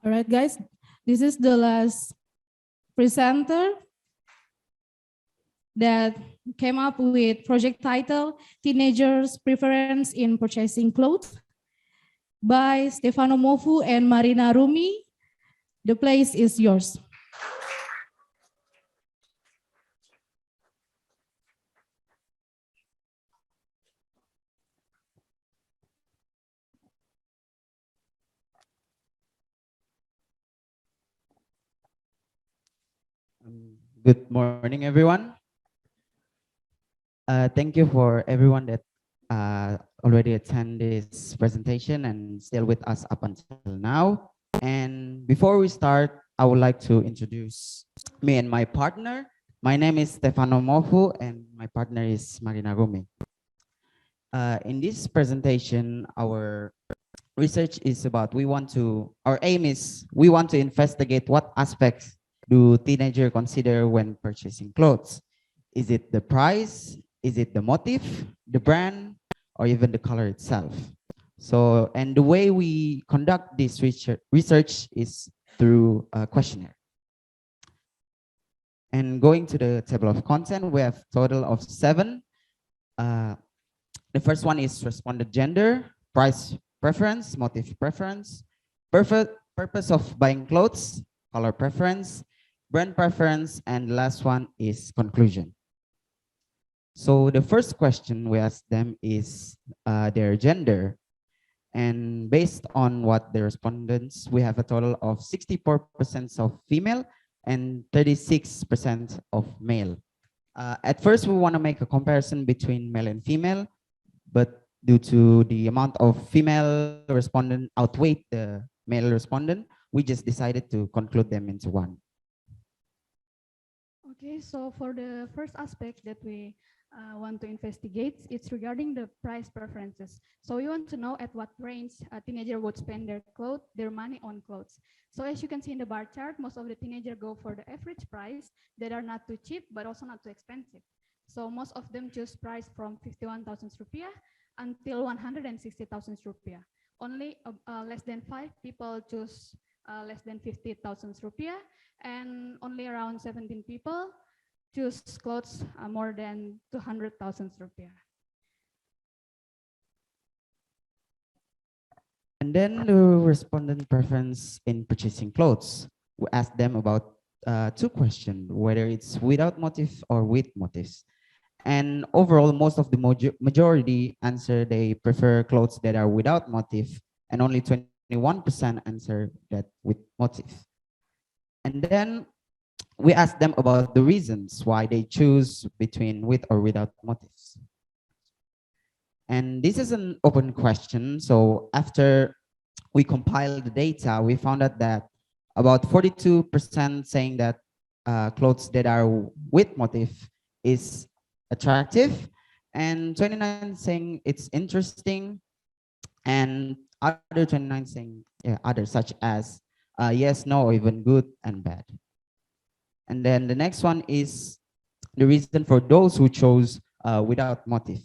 All right, guys, this is the last presenter that came up with project title Teenagers' Preference in Purchasing Clothes by Stevano Mofu and Marina Rumi. The place is yours. Good morning, everyone. Thank you for everyone that already attend this presentation and still with us up until now. And before we start, I would like to introduce me and my partner. My name is Stevano Mofu and my partner is Marina Rumi. In this presentation, our research is about our aim is we want to investigate what aspects do teenagers consider when purchasing clothes. Is it the price? Is it the motif, the brand, or even the color itself? So, and the way we conduct this research is through a questionnaire. And going to the table of content, we have a total of 7. The first one is respondent gender, price preference, motif preference, purpose of buying clothes, color preference, brand preference, and the last one is conclusion. So the first question we ask them is their gender. And based on what the respondents, we have a total of 64% of female and 36% of male. At first, we want to make a comparison between male and female, but due to the amount of female respondent outweighed the male respondent, we just decided to conclude them into one. Okay, so for the first aspect that we want to investigate, it's regarding the price preferences. So we want to know at what range a teenager would spend their money on clothes. So as you can see in the bar chart, most of the teenagers go for the average price that are not too cheap, but also not too expensive. So most of them choose price from 51,000 rupiah until 160,000 rupiah. Only less than 5 people choose less than 50,000 rupiah, and only around 17 people choose clothes more than 200,000 rupiah. And then the respondent preference in purchasing clothes. We asked them about 2 questions, whether it's without motif or with motifs. And overall, most of the majority answer they prefer clothes that are without motif, and only 21% answer that with motif. And then we ask them about the reasons why they choose between with or without motifs. And this is an open question. So after we compiled the data, we found out that about 42% saying that clothes that are with motif is attractive, and 29 saying it's interesting, and other 29 saying others such as yes, no, or even good and bad. And then the next one is the reason for those who chose without motif.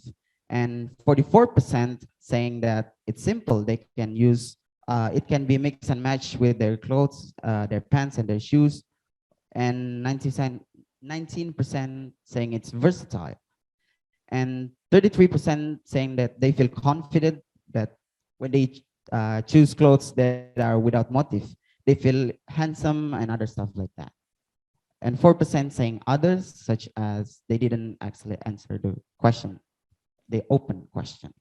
And 44% saying that it's simple, they can use, it can be mixed and matched with their clothes, their pants and their shoes. And 19% saying it's versatile. And 33% saying that they feel confident that when they choose clothes that are without motif, they feel handsome and other stuff like that. And 4% saying others, such as they didn't actually answer the question, the open question.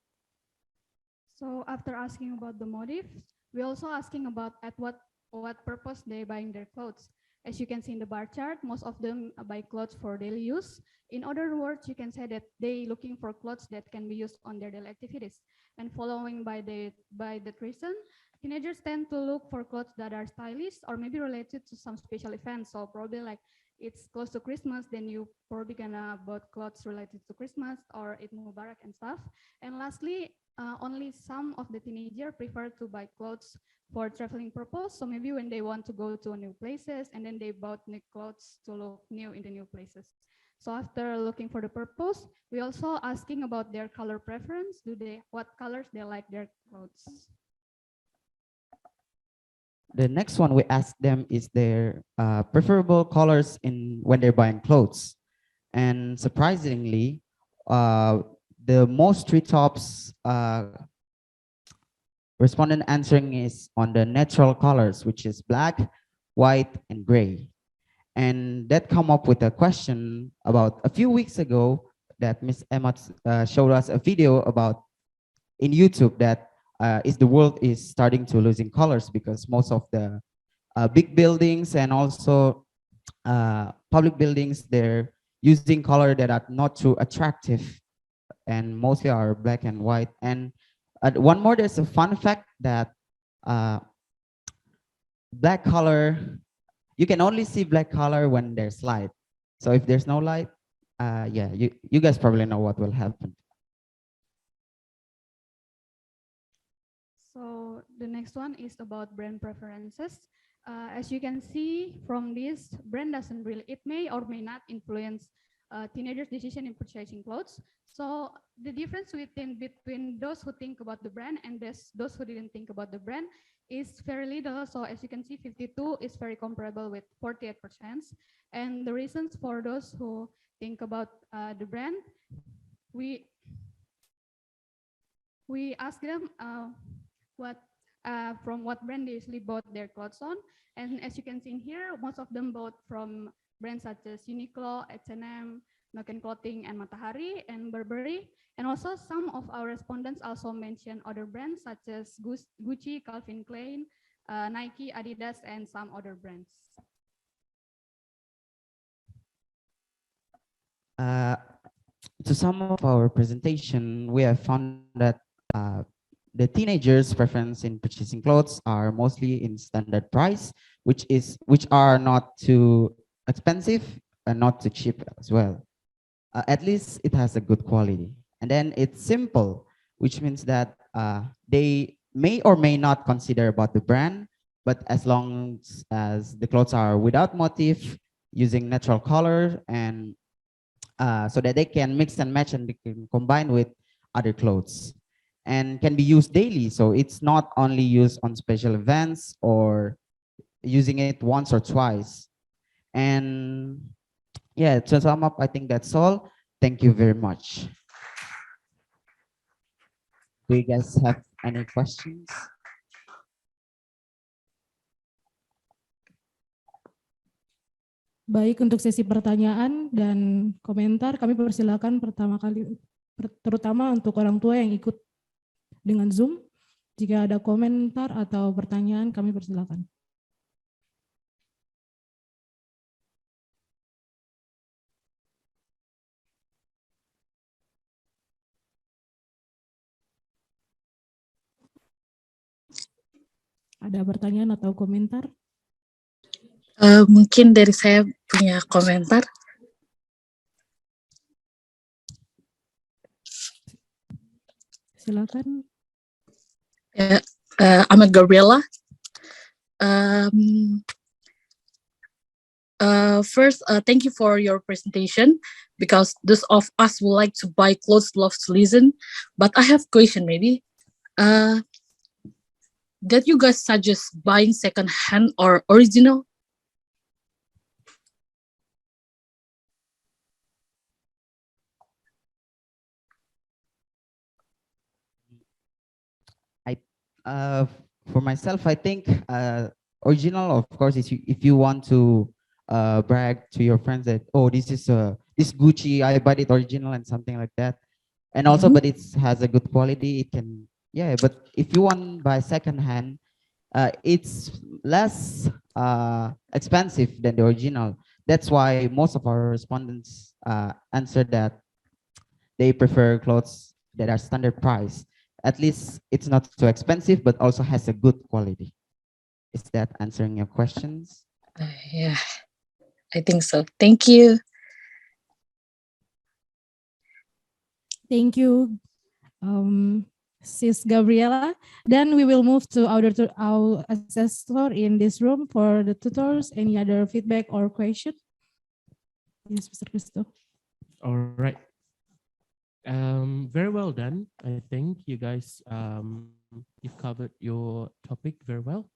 So after asking about the motive, we also asking about at what purpose they buying their clothes. As you can see in the bar chart, most of them buy clothes for daily use. In other words, you can say that they looking for clothes that can be used on their daily activities. And following by that reason, teenagers tend to look for clothes that are stylish or maybe related to some special events. So probably like it's close to Christmas, then you probably gonna buy clothes related to Christmas or Eid Mubarak and stuff. And lastly, only some of the teenagers prefer to buy clothes for traveling purpose. So maybe when they want to go to new places and then they bought new clothes to look new in the new places. So after looking for the purpose, we also asking about their color preference. What colors they like their clothes? The next one we asked them is their preferable colors in when they're buying clothes. And surprisingly, the most three tops respondent answering is on the natural colors, which is black, white, and gray. And that come up with a question about a few weeks ago that Miss Emma showed us a video about in YouTube that is the world is starting to losing colors because most of the big buildings and also public buildings, they're using color that are not too attractive and mostly are black and white. And one more, there's a fun fact that uh, black color, you can only see black color when there's light. So if there's no light, yeah, you guys probably know what will happen. So the next one is about brand preferences. As you can see from this, brand doesn't really, it may or may not influence teenagers' decision in purchasing clothes. So the difference between those who think about the brand and those who didn't think about the brand is very little. So as you can see, 52 is very comparable with 48%. And the reasons for those who think about the brand, we ask them what from what brand they usually bought their clothes on. And as you can see in here, most of them bought from brands such as Uniqlo, H&M, Noken Clothing, and Matahari, and Burberry. And also some of our respondents also mentioned other brands such as Gucci, Calvin Klein, Nike, Adidas, and some other brands. To sum up our presentation, we have found that the teenagers' preference in purchasing clothes are mostly in standard price, which are not too expensive and not too cheap as well. At least it has a good quality. And then it's simple, which means that they may or may not consider about the brand, but as long as the clothes are without motif, using natural color, and so that they can mix and match and they can combine with other clothes and can be used daily. So it's not only used on special events or using it once or twice. And yeah, to sum up, I think that's all. Thank you very much. Do you guys have any questions? Baik, untuk sesi pertanyaan dan komentar, kami persilakan pertama kali, terutama untuk orang tua yang ikut dengan Zoom. Jika ada komentar atau pertanyaan, kami persilakan. Ada pertanyaan atau komentar? Mungkin dari saya punya komentar. Silakan. I'm a gorilla. First, thank you for your presentation because those of us who like to buy clothes love to listen. But I have a question maybe. That you guys suggest buying second hand or original? For myself, I think original, of course, is if you want to brag to your friends that, oh, this is this Gucci, I bought it original and something like that. And also, but it has a good quality. It can, yeah. But if you want buy second hand, it's less expensive than the original. That's why most of our respondents answered that they prefer clothes that are standard price. At least it's not too expensive, but also has a good quality. Is that answering your questions? Yeah, I think so. Thank you. Thank you, Sis Gabriela. Then we will move to our assessor in this room for the tutors. Any other feedback or question? Yes, Mr. Christo. All right. Very well done. I think you guys you've covered your topic very well.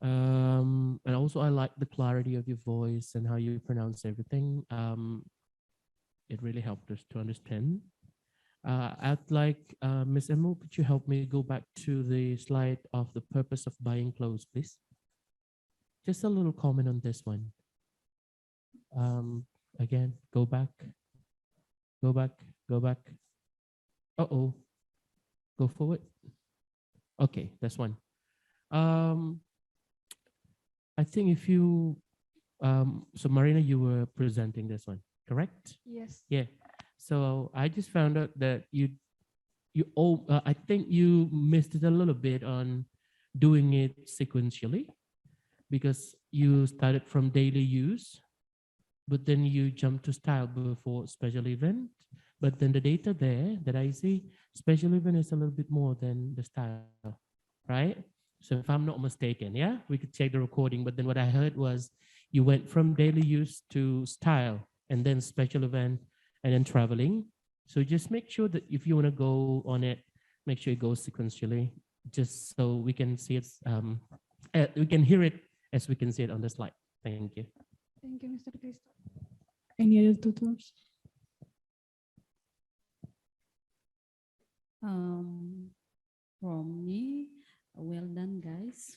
And also, I like the clarity of your voice and how you pronounce everything. It really helped us to understand. I'd like Miss Emil, could you help me go back to the slide of the purpose of buying clothes, please? Just a little comment on this one. Again, go back, go back, go back. Uh-oh, go forward. Okay, that's one. Um, I think if you, so Marina, you were presenting this one, correct? Yes. Yeah. So I just found out that I think you missed it a little bit on doing it sequentially, because you started from daily use, but then you jump to style before special event. But then the data there that I see, special event is a little bit more than the style, right? So if I'm not mistaken, yeah, we could check the recording. But then what I heard was you went from daily use to style, and then special event, and then traveling. So just make sure that if you want to go on it, make sure it goes sequentially, just so we can see it, we can hear it as we can see it on the slide. Thank you. Thank you, Mr. Cristo. Any other tutors? From me, well done, guys.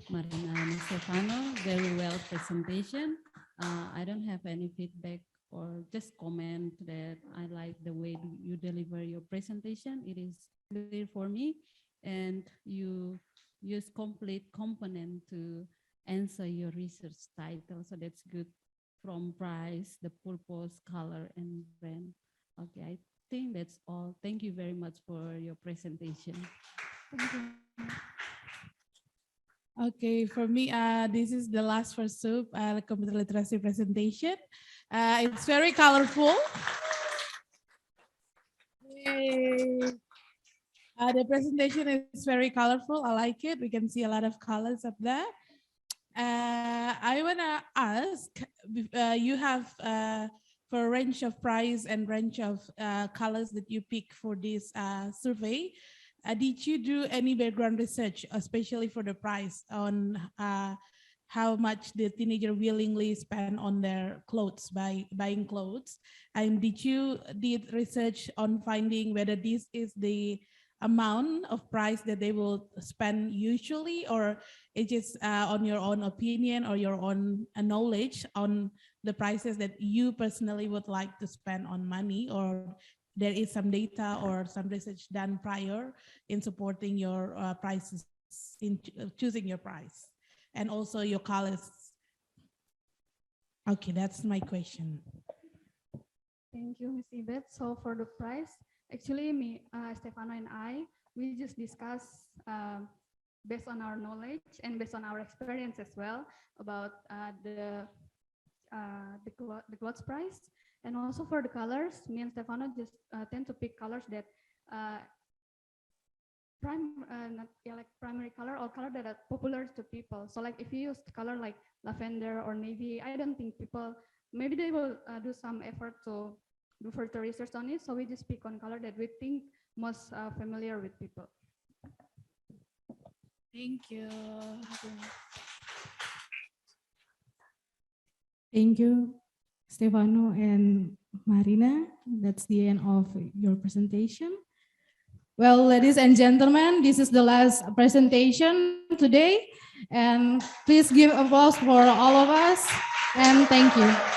Marina and Stefano, very well presentation. I don't have any feedback or just comment that I like the way you deliver your presentation. It is clear for me, and you use complete component to answer your research title. So that's good, from price, the purpose, color, and brand. Okay, I think that's all. Thank you very much for your presentation. Thank you. Okay, for me, this is the last for soup, computer literacy presentation. It's very colorful. Yay. The presentation is very colorful. I like it. We can see a lot of colors up there. I want to ask, you have for a range of price and range of colors that you pick for this survey, did you do any background research, especially for the price, on how much the teenager willingly spend on their clothes, by buying clothes? And did you did research on finding whether this is the amount of price that they will spend usually, or it is on your own opinion or your own knowledge on the prices that you personally would like to spend on money, or there is some data or some research done prior in supporting your prices, in choosing your price, and also your colors? Okay, that's my question. Thank you, Ms. Yvette. So for the price, actually me, Stefano and I, we just discuss based on our knowledge and based on our experience as well about the clothes price. And also for the colors, me and Stefano just tend to pick colors that like primary color or color that are popular to people. So like if you use color like lavender or navy, I don't think people, maybe they will do some effort to do further research on it. So we just pick on color that we think most familiar with people. Thank you. Thank you, Stefano and Marina. That's the end of your presentation. Well, ladies and gentlemen, this is the last presentation today. And please give applause for all of us. And thank you.